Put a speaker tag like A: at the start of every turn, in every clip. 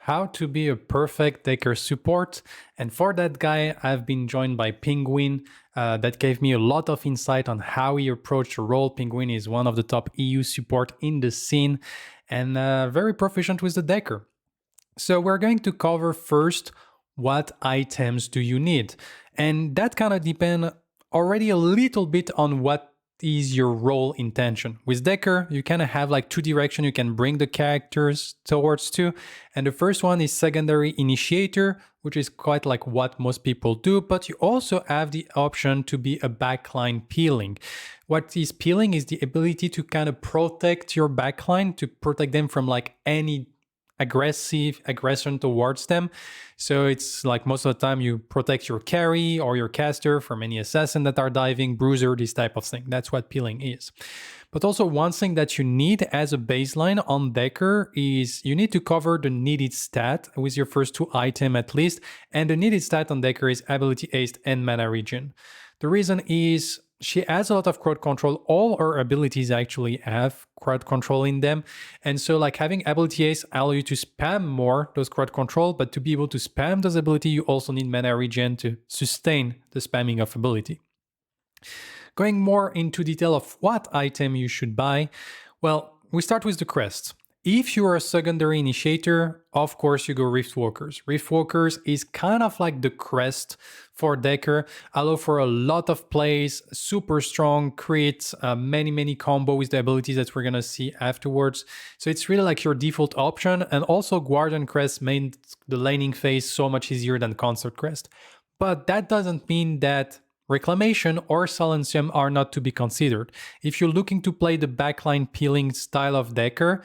A: how to be a perfect Dekker support. And for that guy, I've been joined by Penguin that gave me a lot of insight on how he approached the role. Penguin is one of the top EU support in the scene and very proficient with the Dekker. So we're going to cover first what items do you need. And that kind of depends already a little bit on what is your role intention. With Dekker, you kind of have like two directions you can bring the characters towards to. And the first one is secondary initiator, which is quite like what most people do, but you also have the option to be a backline peeling. What is peeling is the ability to kind of protect your backline, to protect them from like any aggression towards them. So it's like most of the time you protect your carry or your caster from any assassin that are diving, bruiser, this type of thing. That's what peeling is. But also one thing that you need as a baseline on Dekker is you need to cover the needed stat with your first two items at least. And the needed stat on Dekker is ability haste and mana regen. The reason is she has a lot of crowd control. All her abilities actually have crowd control in them. And so like having ability haste allow you to spam more those crowd control, but to be able to spam those ability, you also need mana regen to sustain the spamming of ability. Going more into detail of what item you should buy, well, we start with the crest. If you are a secondary initiator, of course you go Riftwalkers. Riftwalkers is kind of like the crest for Dekker, allow for a lot of plays, super strong, creates many combo with the abilities that we're gonna see afterwards. So it's really like your default option, and also Guardian Crest made the laning phase so much easier than Consort Crest. But that doesn't mean that Reclamation or Silencium are not to be considered. If you're looking to play the backline peeling style of Dekker,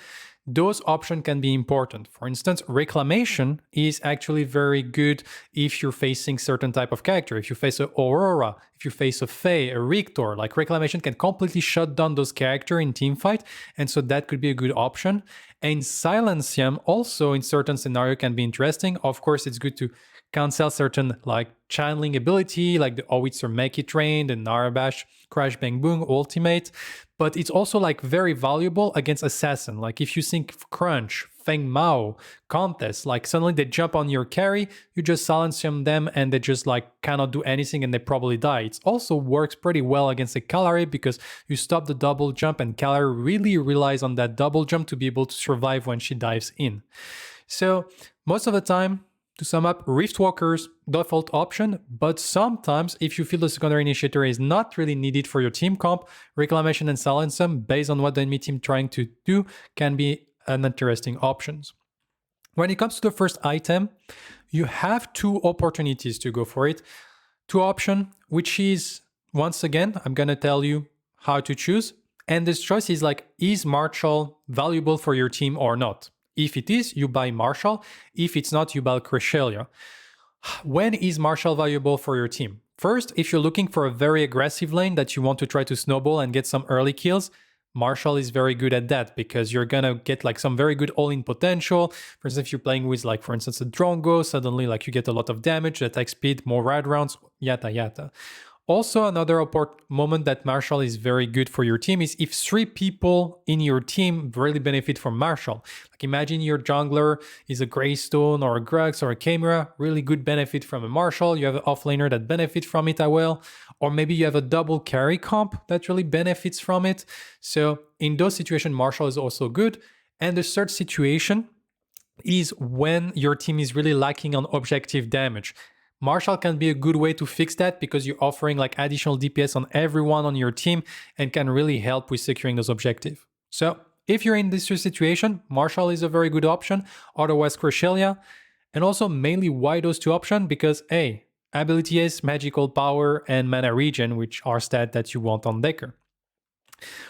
A: those options can be important. For instance, Reclamation is actually very good if you're facing certain type of character. If you face a Aurora, if you face a Fae, a Rictor, like Reclamation can completely shut down those characters in teamfight, and so that could be a good option. And Silencium also in certain scenario can be interesting. Of course, it's good to cancel certain like channeling ability, like the Howitzer Make It Rain, the Narabash Crash Bang Boom ultimate, but it's also like very valuable against assassin. Like if you think Crunch, Feng Mao, Contest, like suddenly they jump on your carry, you just Silencium them and they just like cannot do anything and they probably die. It also works pretty well against a Kalari because you stop the double jump and Kalari really relies on that double jump to be able to survive when she dives in. So most of the time, to sum up, Riftwalkers, default option, but sometimes if you feel the secondary initiator is not really needed for your team comp, Reclamation and Silencium, based on what the enemy team trying to do, can be an interesting options. When it comes to the first item, you have two opportunities to go for it. Two options, which is, once again, I'm gonna tell you how to choose. And this choice is like, is Marshall valuable for your team or not? If it is, you buy Marshall. If it's not, you buy Cresselia. When is Marshall valuable for your team? First, if you're looking for a very aggressive lane that you want to try to snowball and get some early kills, Marshall is very good at that because you're gonna get like some very good all-in potential. For instance, if you're playing with like, for instance, a Drongo, suddenly like you get a lot of damage, attack speed, more rad rounds, yada yada. Also, another moment that Marshall is very good for your team is if 3 people in your team really benefit from Marshall. Like imagine your jungler is a Greystone or a Grux or a Chimera, really good benefit from a Marshall. You have an offlaner that benefits from it as well. Or maybe you have a double carry comp that really benefits from it. So in those situations, Marshall is also good. And the third situation is when your team is really lacking on objective damage. Marshall can be a good way to fix that because you're offering like additional DPS on everyone on your team and can really help with securing those objectives. So if you're in this situation, Marshall is a very good option, otherwise Cresselia. And also mainly why those two options? Because A, ability is magical power and mana regen, which are stats that you want on Dekker.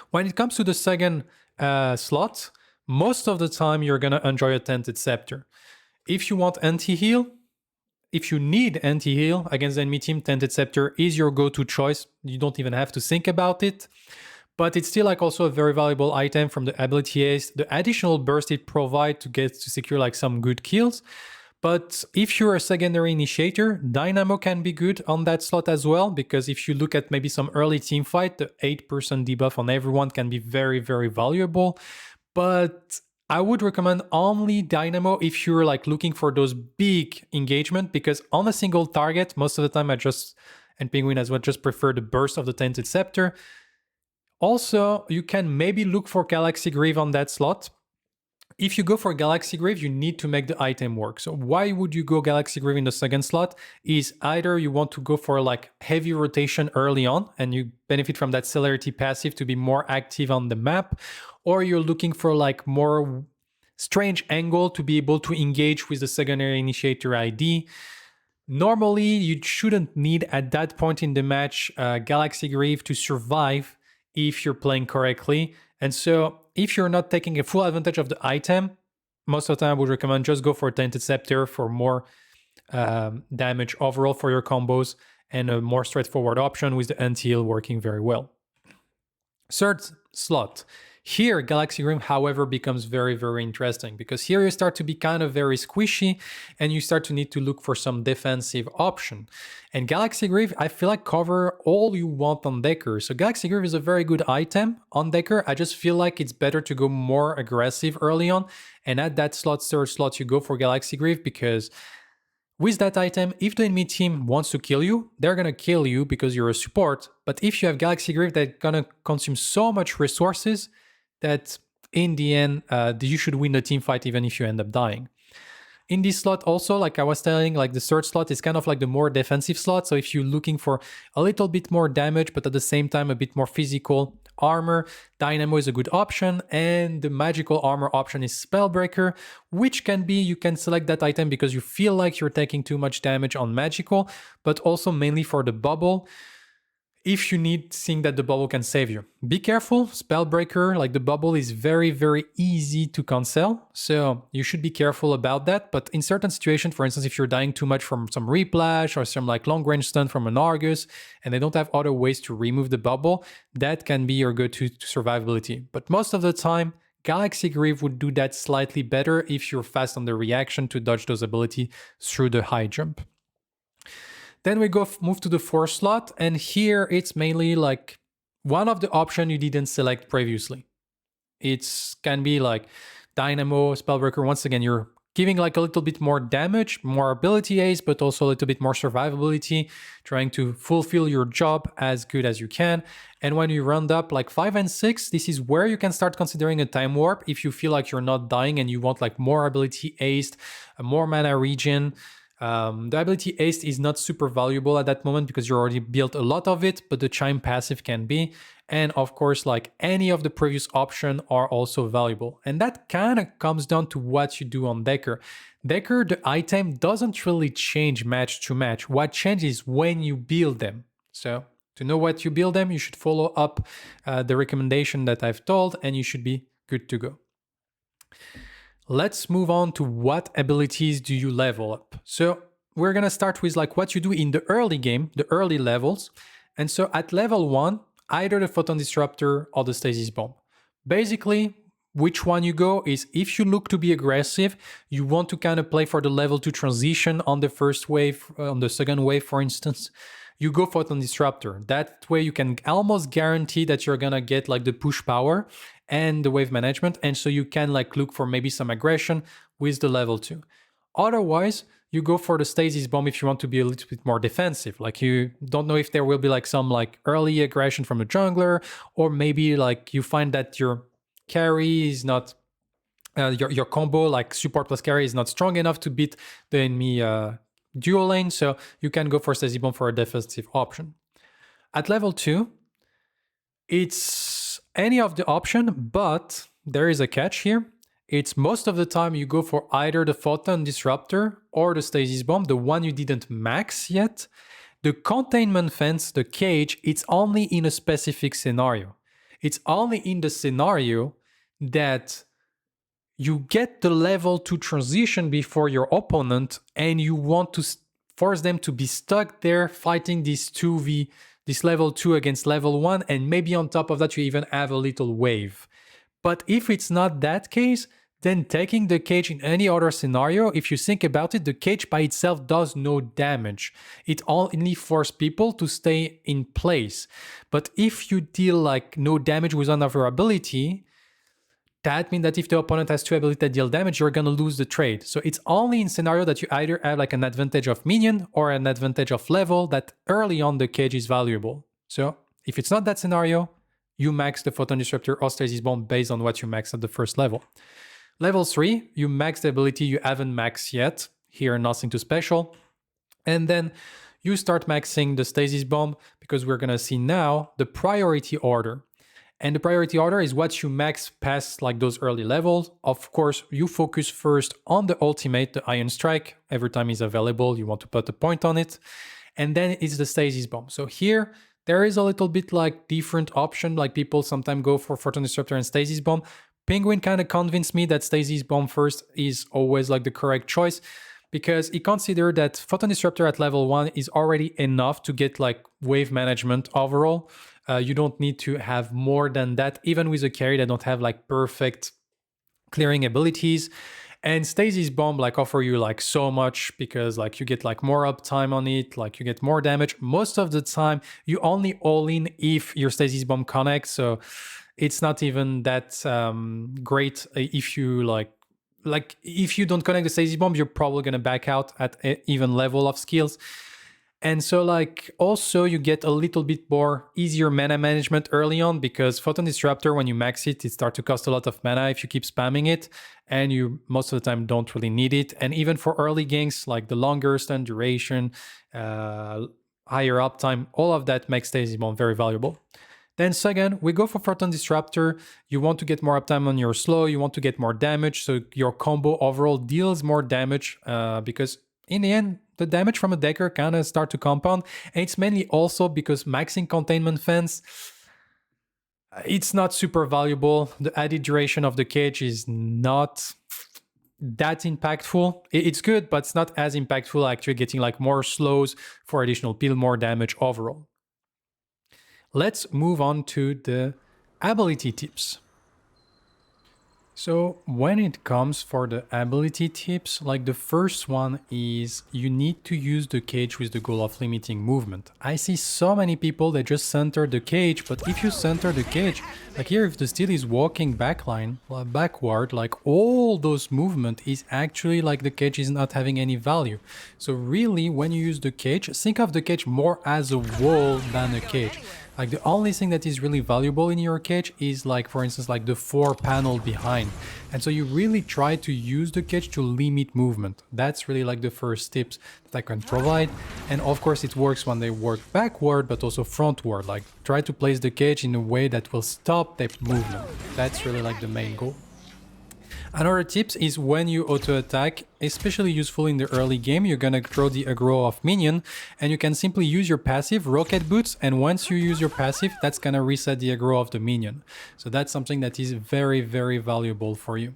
A: When it comes to the second slot, most of the time you're gonna enjoy a Tented Scepter. If you want anti-heal, if you need anti-heal against the enemy team, Tented Scepter is your go-to choice. You don't even have to think about it. But it's still like also a very valuable item from the ability haste, the additional burst it provides to secure like some good kills. But if you're a secondary initiator, Dynamo can be good on that slot as well, because if you look at maybe some early team fight, the 8% debuff on everyone can be very, very valuable. But I would recommend only Dynamo if you're like looking for those big engagement, because on a single target, most of the time and Penguin as well, just prefer the burst of the Tainted Scepter. Also, you can maybe look for Galaxy Greave on that slot. If you go for Galaxy Greave, you need to make the item work. So why would you go Galaxy Greave in the second slot? Is either you want to go for like heavy rotation early on and you benefit from that celerity passive to be more active on the map, or you're looking for like more strange angle to be able to engage with the secondary initiator ID. Normally, you shouldn't need at that point in the match Galaxy Greave to survive if you're playing correctly. And so if you're not taking a full advantage of the item, most of the time I would recommend just go for Tainted Scepter for more damage overall for your combos and a more straightforward option with the anti-heal working very well. Third slot. Here, Galaxy Greave, however, becomes very, very interesting because here you start to be kind of very squishy and you start to need to look for some defensive option. And Galaxy Greave, I feel like cover all you want on Dekker. So Galaxy Greave is a very good item on Dekker. I just feel like it's better to go more aggressive early on. And at that slot, third slot, you go for Galaxy Greave because with that item, if the enemy team wants to kill you, they're gonna kill you because you're a support. But if you have Galaxy Greave, they're gonna consume so much resources that in the end, you should win the team fight even if you end up dying. In this slot also, like I was telling, like the third slot is kind of like the more defensive slot. So if you're looking for a little bit more damage, but at the same time a bit more physical armor, Dynamo is a good option. And the magical armor option is Spellbreaker, which can be, you can select that item because you feel like you're taking too much damage on magical, but also mainly for the bubble. If you need, seeing that the bubble can save you. Be careful, Spellbreaker, like the bubble is very, very easy to cancel. So you should be careful about that. But in certain situations, for instance, if you're dying too much from some Replash or some like long range stun from an Argus, and they don't have other ways to remove the bubble, that can be your go-to survivability. But most of the time, Galaxy Greave would do that slightly better if you're fast on the reaction to dodge those abilities through the high jump. Then we move to the fourth slot, and here it's mainly like one of the options you didn't select previously. It can be like Dynamo, Spellbreaker. Once again, you're giving like a little bit more damage, more ability Ace, but also a little bit more survivability, trying to fulfill your job as good as you can. And when you round up like 5 and 6, this is where you can start considering a time warp if you feel like you're not dying and you want like more ability Aced, more mana regen. The ability Ace is not super valuable at that moment because you already built a lot of it, but the Chime passive can be. And of course, like any of the previous options are also valuable. And that kind of comes down to what you do on Dekker. Dekker, the item doesn't really change match to match. What changes when you build them. So to know what you build them, you should follow up the recommendation that I've told and you should be good to go. Let's move on to what abilities do you level up. So we're gonna start with like what you do in the early game, the early levels. And so at level 1, either the Photon Disruptor or the Stasis Bomb. Basically, which one you go is if you look to be aggressive, you want to kind of play for the level 2 transition on the first wave, on the second wave, for instance, you go Photon Disruptor. That way you can almost guarantee that you're gonna get like the push power and the wave management, and so you can like look for maybe some aggression with the level 2. Otherwise, you go for the Stasis Bomb if you want to be a little bit more defensive. Like you don't know if there will be like some like early aggression from the jungler, or maybe like you find that your carry is not, your combo like support plus carry is not strong enough to beat the enemy dual lane, so you can go for Stasis Bomb for a defensive option. At level 2, it's any of the option, but there is a catch here. It's most of the time you go for either the Photon Disruptor or the Stasis Bomb, the one you didn't max yet. The Containment Fence, the cage, it's only in a specific scenario. It's only in the scenario that you get the level 2 transition before your opponent and you want to force them to be stuck there fighting this 2v, this level 2 against level 1, and maybe on top of that you even have a little wave. But if it's not that case, then taking the cage in any other scenario, if you think about it, the cage by itself does no damage. It only forces people to stay in place. But if you deal like no damage with another ability, that means that if the opponent has 2 abilities that deal damage, you're going to lose the trade. So it's only in scenario that you either have like an advantage of minion or an advantage of level that early on the cage is valuable. So if it's not that scenario, you max the Photon Disruptor or Stasis Bomb based on what you max at the first level. Level 3, you max the ability you haven't maxed yet. Here, nothing too special. And then you start maxing the Stasis Bomb because we're going to see now the priority order. And the priority order is what you max past like those early levels. Of course, you focus first on the ultimate, the Iron Strike. Every time it's available, you want to put a point on it. And then it's the Stasis Bomb. So here, there is a little bit like different option. Like people sometimes go for Photon Disruptor and Stasis Bomb. Penguin kind of convinced me that Stasis Bomb first is always like the correct choice, because he considered that Photon Disruptor at level 1 is already enough to get like wave management overall. You don't need to have more than that, even with a carry that don't have like perfect clearing abilities. And Stasis Bomb like offer you like so much, because like you get like more uptime on it, like you get more damage. Most of the time you only all in if your Stasis Bomb connects, so it's not even that great if you like if you don't connect the Stasis Bomb, you're probably gonna back out at an even level of skills. And so like also you get a little bit more easier mana management early on, because Photon Disruptor, when you max it, it starts to cost a lot of mana if you keep spamming it, and you most of the time don't really need it. And even for early ganks, like the longer stun duration, higher uptime, all of that makes Stasis Bomb very valuable. Then second, we go for Photon Disruptor. You want to get more uptime on your slow, you want to get more damage, so your combo overall deals more damage, because in the end, the damage from a Dekker kind of start to compound. And it's mainly also because maxing Containment Fence, it's not super valuable. The added duration of the cage is not that impactful. It's good, but it's not as impactful, actually getting like more slows for additional peel, more damage overall. Let's move on to the ability tips. So when it comes for the ability tips, like the first one is you need to use the cage with the goal of limiting movement. I see so many people that just center the cage, but if you center the cage, like here if the steel is walking backward, like all those movement is actually like the cage is not having any value. So really when you use the cage, think of the cage more as a wall than a cage. Like the only thing that is really valuable in your cage is like, for instance, like the 4 panel behind. And so you really try to use the cage to limit movement. That's really like the first tips that I can provide. And of course it works when they work backward, but also frontward. Like try to place the cage in a way that will stop that movement. That's really like the main goal. Another tip is when you auto-attack, especially useful in the early game, you're gonna throw the aggro of minion, and you can simply use your passive, Rocket Boots, and once you use your passive, that's gonna reset the aggro of the minion. So that's something that is very, very valuable for you.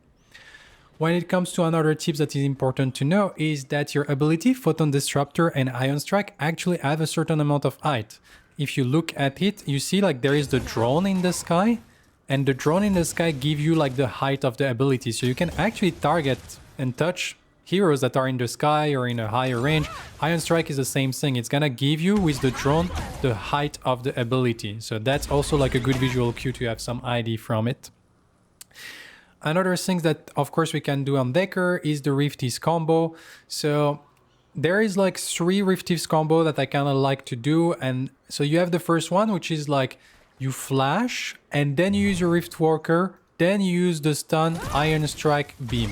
A: When it comes to another tip that is important to know is that your ability, Photon Disruptor and Ion Strike, actually have a certain amount of height. If you look at it, you see like there is the drone in the sky, and the drone in the sky give you like the height of the ability. So you can actually target and touch heroes that are in the sky or in a higher range. Ion Strike is the same thing. It's gonna give you with the drone the height of the ability. So that's also like a good visual cue to have some ID from it. Another thing that of course we can do on Dekker is the Rifties combo. So there is like 3 Rifties combo that I kind of like to do. And so you have the first one, which is like you flash and then you use your Rift Walker, then you use the stun Iron Strike beam.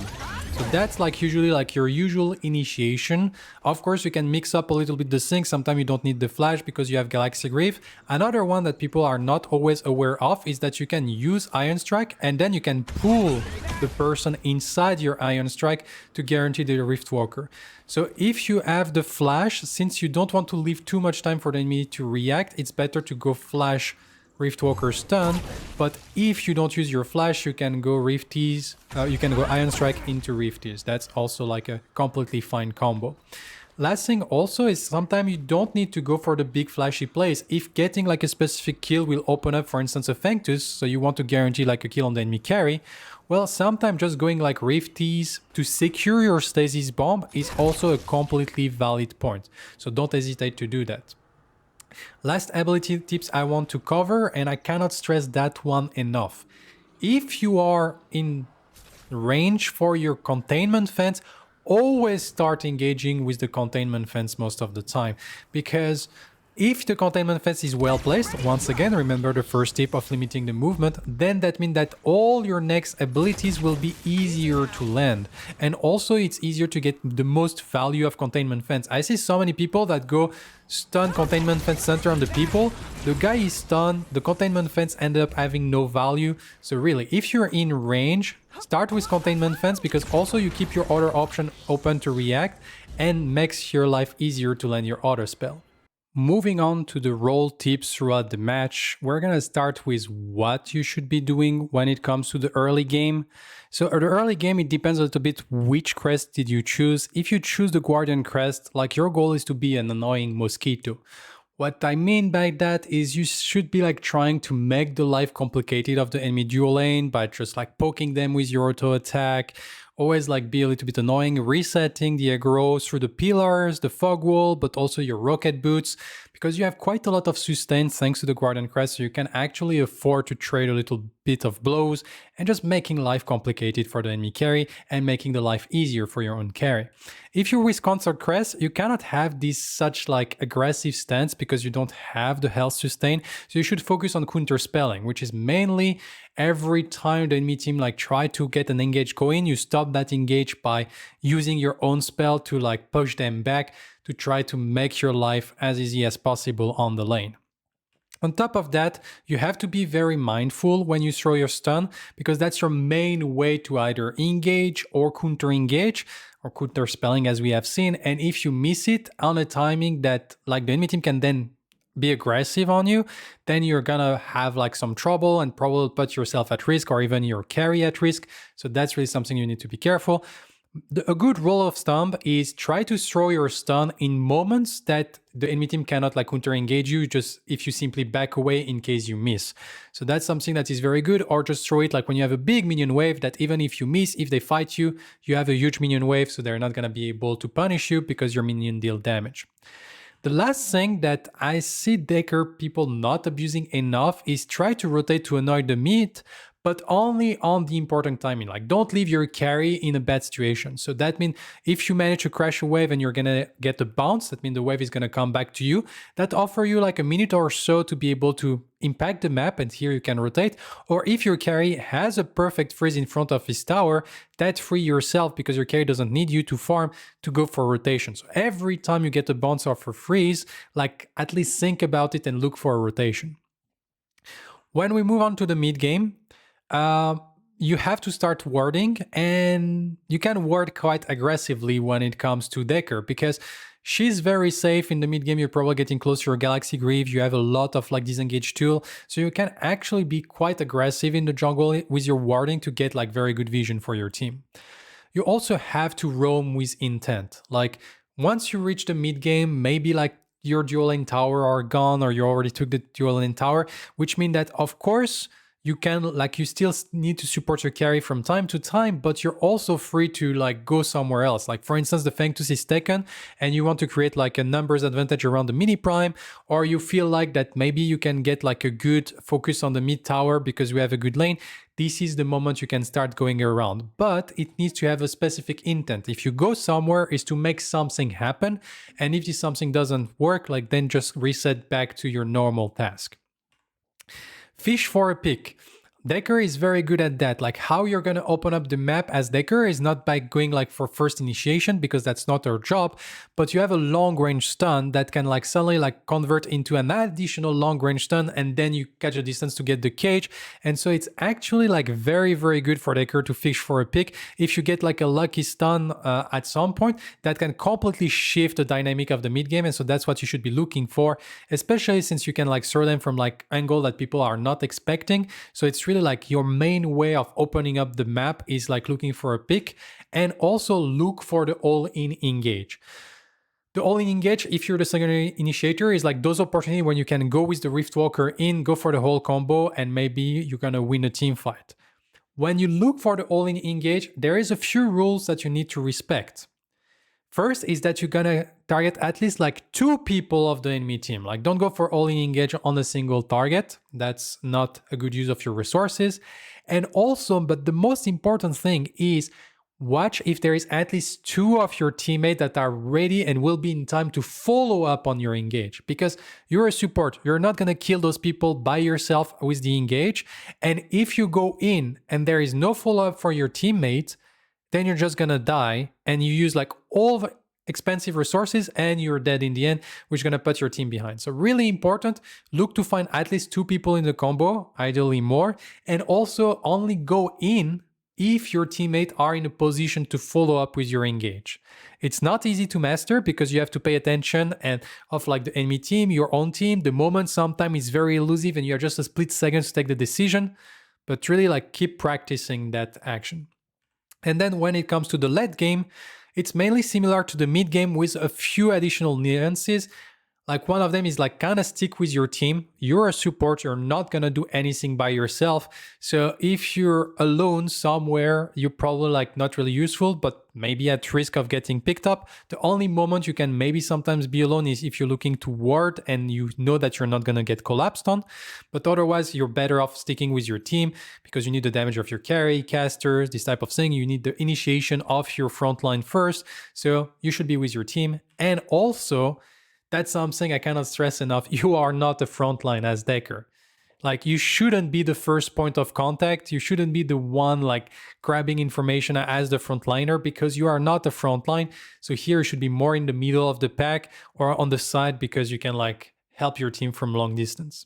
A: So that's like usually like your usual initiation. Of course, you can mix up a little bit the things. Sometimes you don't need the flash because you have Galaxy Grief. Another one that people are not always aware of is that you can use Iron Strike and then you can pull the person inside your Iron Strike to guarantee the Rift Walker. So if you have the flash, since you don't want to leave too much time for the enemy to react, it's better to go flash Rift Walker stun, but if you don't use your flash, you can go Rifties, you can go Iron Strike into Rifties. That's also like a completely fine combo. Last thing also is sometimes you don't need to go for the big flashy plays. If getting like a specific kill will open up, for instance, a Fangtus, so you want to guarantee like a kill on the enemy carry, well, sometimes just going like Rifties to secure your Stasis Bomb is also a completely valid point. So don't hesitate to do that. Last ability tips I want to cover, and I cannot stress that one enough. if you are in range for your containment fence, always start engaging with the containment fence most of the time, because if the containment fence is well placed, once again, remember the first tip of limiting the movement, then that means that all your next abilities will be easier to land. And also it's easier to get the most value of containment fence. I see so many people that go stun containment fence center on the people. The guy is stunned, the containment fence ended up having no value. So really, if you're in range, start with containment fence, because also you keep your other option open to react and makes your life easier to land your auto spell. Moving on to the role tips throughout the match, we're gonna start with what you should be doing when it comes to the early game. So the early game, it depends a little bit which crest did you choose. If you choose the Guardian crest, like your goal is to be an annoying mosquito. What I mean by that is you should be like trying to make the life complicated of the enemy dual lane by just like poking them with your auto attack. Always like be a little bit annoying, resetting the aggro through the pillars, the fog wall, but also your rocket boots, because you have quite a lot of sustain thanks to the Guardian crest, so you can actually afford to trade a little bit of blows and just making life complicated for the enemy carry and making the life easier for your own carry. If you're with Consort crest, you cannot have this such like aggressive stance because you don't have the health sustain, so you should focus on counter spelling, which is mainly every time the enemy team like try to get an engage going, you stop that engage by using your own spell to like push them back to try to make your life as easy as possible on the lane. On top of that, you have to be very mindful when you throw your stun, because that's your main way to either engage or counter engage or counter spelling, as we have seen. And if you miss it on a timing that like the enemy team can then be aggressive on you, then you're gonna have like some trouble and probably put yourself at risk or even your carry at risk. So that's really something you need to be careful. A good rule of thumb is try to throw your stun in moments that the enemy team cannot like counter engage you, just if you simply back away in case you miss. So that's something that is very good. Or just throw it like when you have a big minion wave that even if you miss, if they fight you, you have a huge minion wave, so they're not gonna be able to punish you because your minion deal damage. The last thing that I see Dekker people not abusing enough is try to rotate to annoy the mid, but only on the important timing. Like don't leave your carry in a bad situation. So that means if you manage to crash a wave and you're gonna get a bounce, that means the wave is gonna come back to you. That offer you like a minute or so to be able to impact the map, and here you can rotate. Or if your carry has a perfect freeze in front of his tower, that free yourself because your carry doesn't need you to farm to go for rotation. So every time you get a bounce off a freeze, like at least think about it and look for a rotation. When we move on to the mid game, you have to start warding, and you can ward quite aggressively when it comes to Dekker because she's very safe in the mid game. You're probably getting close to your Galaxy Greave. You have a lot of like disengage tool, so you can actually be quite aggressive in the jungle with your warding to get like very good vision for your team. You also have to roam with intent. Like once you reach the mid game, maybe like your dual lane tower are gone or you already took the dual lane tower, which means that of course you can like you still need to support your carry from time to time, but you're also free to like go somewhere else. Like for instance, the Fengtus is taken and you want to create like a numbers advantage around the mini prime, or you feel like that maybe you can get like a good focus on the mid tower because we have a good lane. This is the moment you can start going around, but it needs to have a specific intent. If you go somewhere is to make something happen, and if this something doesn't work, like then just reset back to your normal task. Fish for a pick. Dekker is very good at that. Like how you're gonna open up the map as Dekker is not by going like for first initiation because that's not her job, but you have a long range stun that can like suddenly like convert into an additional long range stun, and then you catch a distance to get the cage. And so it's actually like very, very good for Dekker to fish for a pick. If you get like a lucky stun at some point, that can completely shift the dynamic of the mid game. And so that's what you should be looking for, especially since you can like throw them from like angle that people are not expecting. So it's really like your main way of opening up the map is like looking for a pick, and also look for the all-in engage. The all-in engage, if you're the secondary initiator, is like those opportunities when you can go with the Riftwalker in, go for the whole combo, and maybe you're gonna win a team fight. When you look for the all-in engage, there is a few rules that you need to respect. First is that you're gonna target at least like 2 people of the enemy team. Like don't go for all-in engage on a single target. That's not a good use of your resources. And also, but the most important thing is watch if there is at least 2 of your teammates that are ready and will be in time to follow up on your engage. Because you're a support, you're not gonna kill those people by yourself with the engage. And if you go in and there is no follow-up for your teammate, then you're just gonna die and you use like all the expensive resources and you're dead in the end, which is gonna put your team behind. So really important, look to find at least 2 people in the combo, ideally more, and also only go in if your teammates are in a position to follow up with your engage. It's not easy to master because you have to pay attention and of like the enemy team, your own team. The moment sometimes is very elusive and you're just a split second to take the decision, but really like keep practicing that action. And then when it comes to the late game, it's mainly similar to the mid game with a few additional nuances. Like one of them is like kind of stick with your team. You're a support, you're not gonna do anything by yourself. So if you're alone somewhere, you're probably like not really useful, but maybe at risk of getting picked up. The only moment you can maybe sometimes be alone is if you're looking to ward and you know that you're not gonna get collapsed on. But otherwise, you're better off sticking with your team because you need the damage of your carry, casters, this type of thing. You need the initiation of your front line first. So you should be with your team. And also, that's something I cannot stress enough. You are not a frontline as Dekker. Like you shouldn't be the first point of contact. You shouldn't be the one like grabbing information as the frontliner because you are not a frontline. So here you should be more in the middle of the pack or on the side because you can like help your team from long distance.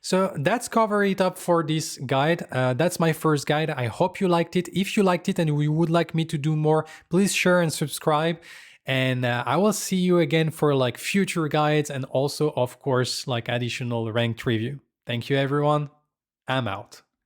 A: So that's cover it up for this guide. That's my first guide. I hope you liked it. If you liked it and you would like me to do more, please share and subscribe. And I will see you again for like future guides and also, of course, like additional ranked review. Thank you, everyone. I'm out.